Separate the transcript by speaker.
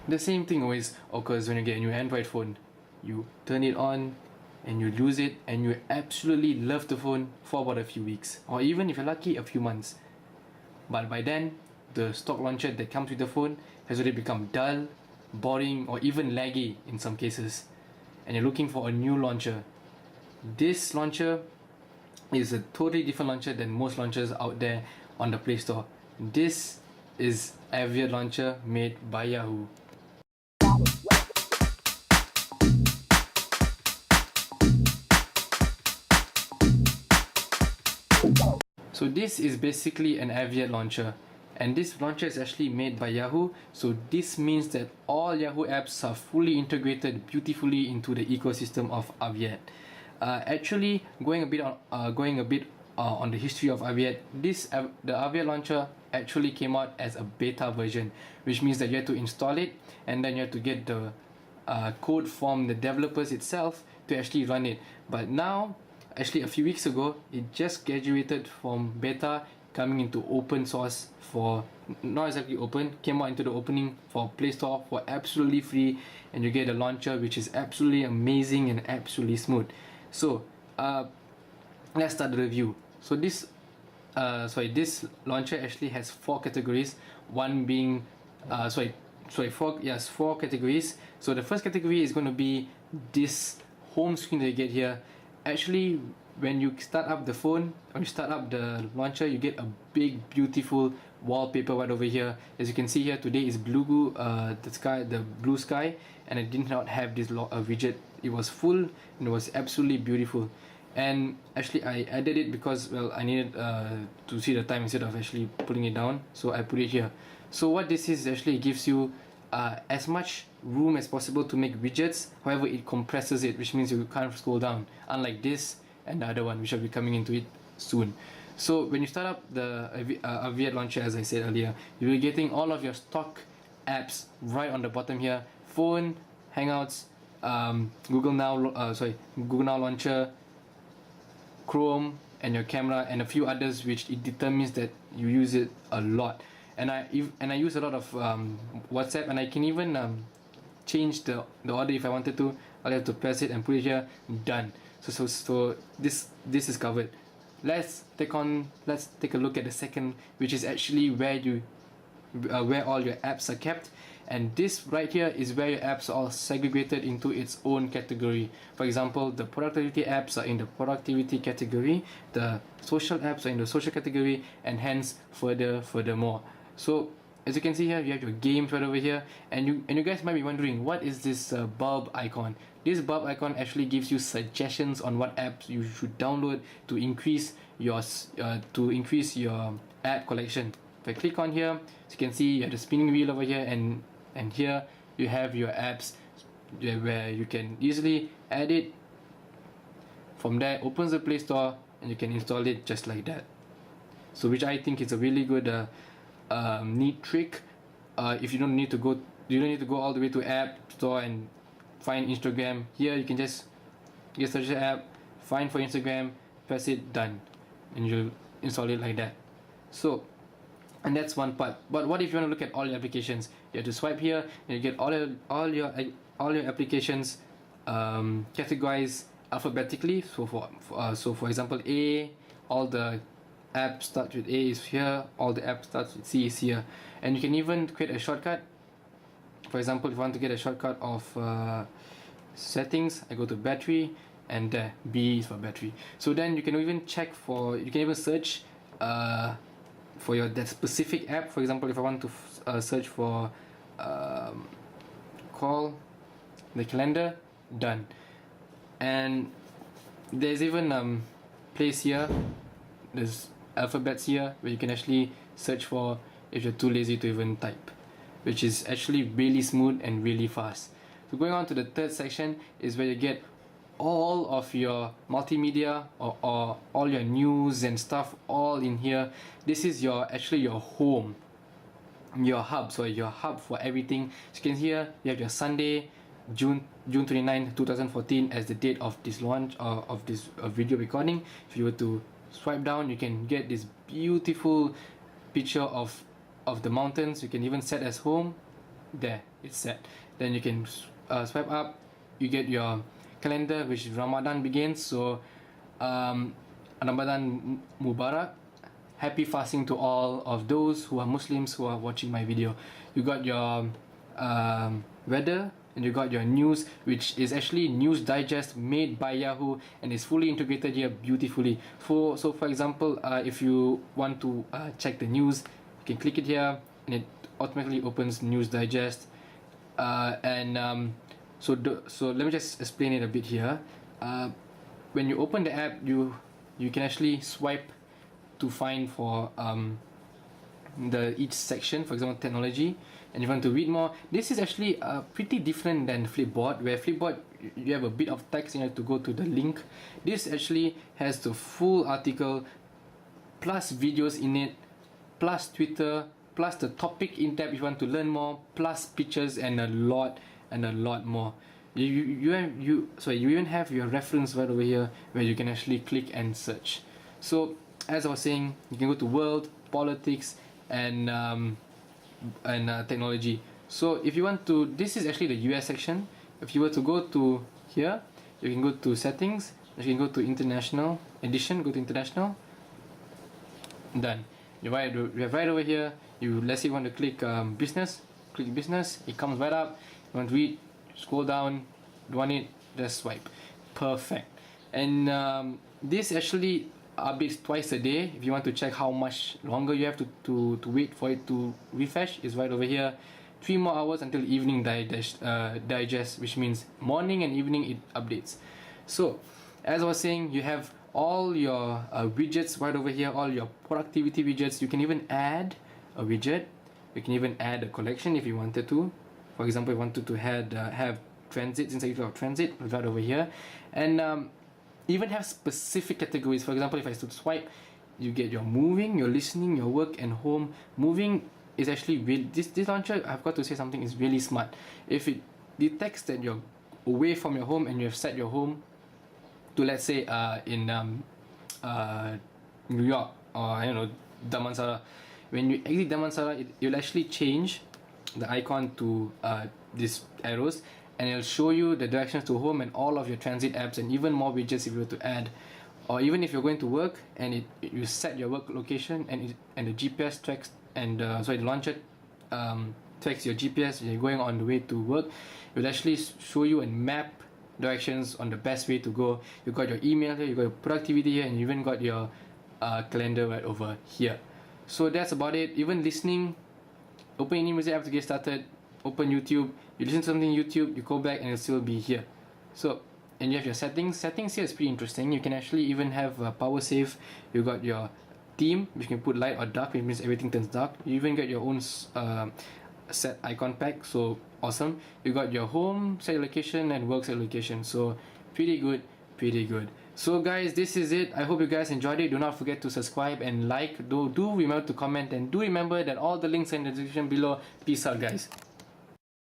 Speaker 1: The same thing always occurs when you get a new Android phone. You turn it on and you lose it, and you absolutely love the phone for about a few weeks, or even if you're lucky, a few months. But by then, the stock launcher that comes with the phone has already become dull, boring, or even laggy in some cases, and you're looking for a new launcher. This launcher is a totally different launcher than most launchers out there on the Play Store. This is AviateLauncher made by Yahoo. So this is basically an Aviate launcher, and this launcher is actually made by Yahoo. So this means that all Yahoo apps are fully integrated beautifully into the ecosystem of Aviate. Actually, going a bit on the history of Aviate, the Aviate launcher actually came out as a beta version, which means that you have to install it and then you have to get the code from the developers itself to actually run it. But now, actually a few weeks ago, it just graduated from beta coming into open source for, not exactly open, came out into the opening for Play Store for absolutely free, and you get a launcher which is absolutely amazing and absolutely smooth. So let's start the review. So this launcher actually has 4 categories, one being four categories. So the first category is going to be this home screen that you get here. Actually, when you start up the phone or you start up the launcher, you get a big beautiful wallpaper right over here. As you can see here, today is the blue sky, and I did not have this widget. It was full and it was absolutely beautiful. And actually I added it because, well, I needed to see the time instead of actually putting it down, so I put it here. So what this is, actually gives you as much room as possible to make widgets. However, it compresses it, which means you can't scroll down, unlike this and the other one, which I'll be coming into it soon. So when you start up the Aviate launcher, as I said earlier, you'll be getting all of your stock apps right on the bottom here: phone, Hangouts, Google Now Launcher, Chrome, and your camera, and a few others which it determines that you use it a lot. And I use a lot of WhatsApp, and I can even change the order if I wanted to. I'll have to press it and put it here, done. So this is covered. Let's take a look at the second, which is actually where all your apps are kept. And this right here is where your apps are all segregated into its own category. For example, the productivity apps are in the productivity category, the social apps are in the social category, and hence furthermore. So as you can see here, you have your games right over here, and you guys might be wondering, what is this bulb icon? This bulb icon actually gives you suggestions on what apps you should download to increase your app collection. If I click on here, as you can see, you have the spinning wheel over here, and here you have your apps where you can easily add it. From there, opens the Play Store and you can install it just like that. So which I think is a really good neat trick. If you don't need to go all the way to App Store and find Instagram. Here you can just search the app, find for Instagram, press it, done, and you'll install it like that. So, and that's one part. But what if you want to look at all your applications? You have to swipe here and you get all your applications categorized alphabetically. So for example, A, all the apps start with A is here, all the apps starts with C is here, and you can even create a shortcut. For example, if you want to get a shortcut of settings, I go to battery, and there B is for battery. So then you can even search for that specific app. For example, if I want to search for call the calendar, done. And there's even place here, there's alphabets here where you can actually search for if you're too lazy to even type, which is actually really smooth and really fast. So going on to the third section is where you get all of your multimedia or all your news and stuff all in here. This is actually your home, your hub. So your hub for everything. So you can see here you have your Sunday, June 29, 2014 as the date of this launch of this video recording. If you were to swipe down, you can get this beautiful picture of the mountains. You can even set as home, there, it's set. Then you can swipe up, you get your calendar, which Ramadan begins. So Ramadan Mubarak, happy fasting to all of those who are Muslims who are watching my video. You got your weather, and you got your news, which is actually news digest made by Yahoo and is fully integrated here beautifully. So for example, if you want to check the news, you can click it here and it automatically opens news digest. So let me just explain it a bit here. When you open the app, you can actually swipe to find for each section. For example, technology, and if you want to read more, this is actually pretty different than Flipboard, where Flipboard you have a bit of text and you have to go to the link. This actually has the full article plus videos in it, plus Twitter, plus the topic in depth if you want to learn more, plus pictures and a lot more. You even have your reference right over here where you can actually click and search. So as I was saying, you can go to world, politics, and technology. So if you want to, this is actually the US section. If you were to go to here, you can go to settings, you can go to international edition, go to international, done. You have right over here, let's say you want to click business, click business, it comes right up. You want to read, scroll down, you want it, just swipe. Perfect. And this actually updates twice a day. If you want to check how much longer you have to wait for it to refresh, is right over here. 3 more hours until evening digest, which means morning and evening it updates. So as I was saying, you have all your widgets right over here, all your productivity widgets. You can even add a widget, you can even add a collection if you wanted to. For example, you wanted to have transits inside of transit, right over here. And even have specific categories. For example, if I swipe, you get your moving, your listening, your work, and home. Moving is actually really, this launcher, I've got to say something, is really smart. If it detects that you're away from your home and you have set your home to, let's say, in New York, or I don't know, Damansara, when you exit Damansara, it will actually change the icon to these arrows, and it'll show you the directions to home and all of your transit apps, and even more widgets if you were to add. Or even if you're going to work and you set your work location, and the GPS tracks, and the launcher tracks your GPS when you're going on the way to work, it will actually show you and map directions on the best way to go. You got your email here, you got your productivity here, and you even got your calendar right over here. So that's about it. Even listening, open any music app to get started, open YouTube, you listen to something on YouTube, you go back and it'll still be here. So, and you have your settings. Settings here is pretty interesting. You can actually even have power save. You got your theme, which you can put light or dark, which means everything turns dark. You even get your own set icon pack, so awesome. You got your home set location and work set location, so pretty good. So guys, this is it. I hope you guys enjoyed it. Do not forget to subscribe and like. Do remember to comment, and do remember that all the links are in the description below. Peace out, guys.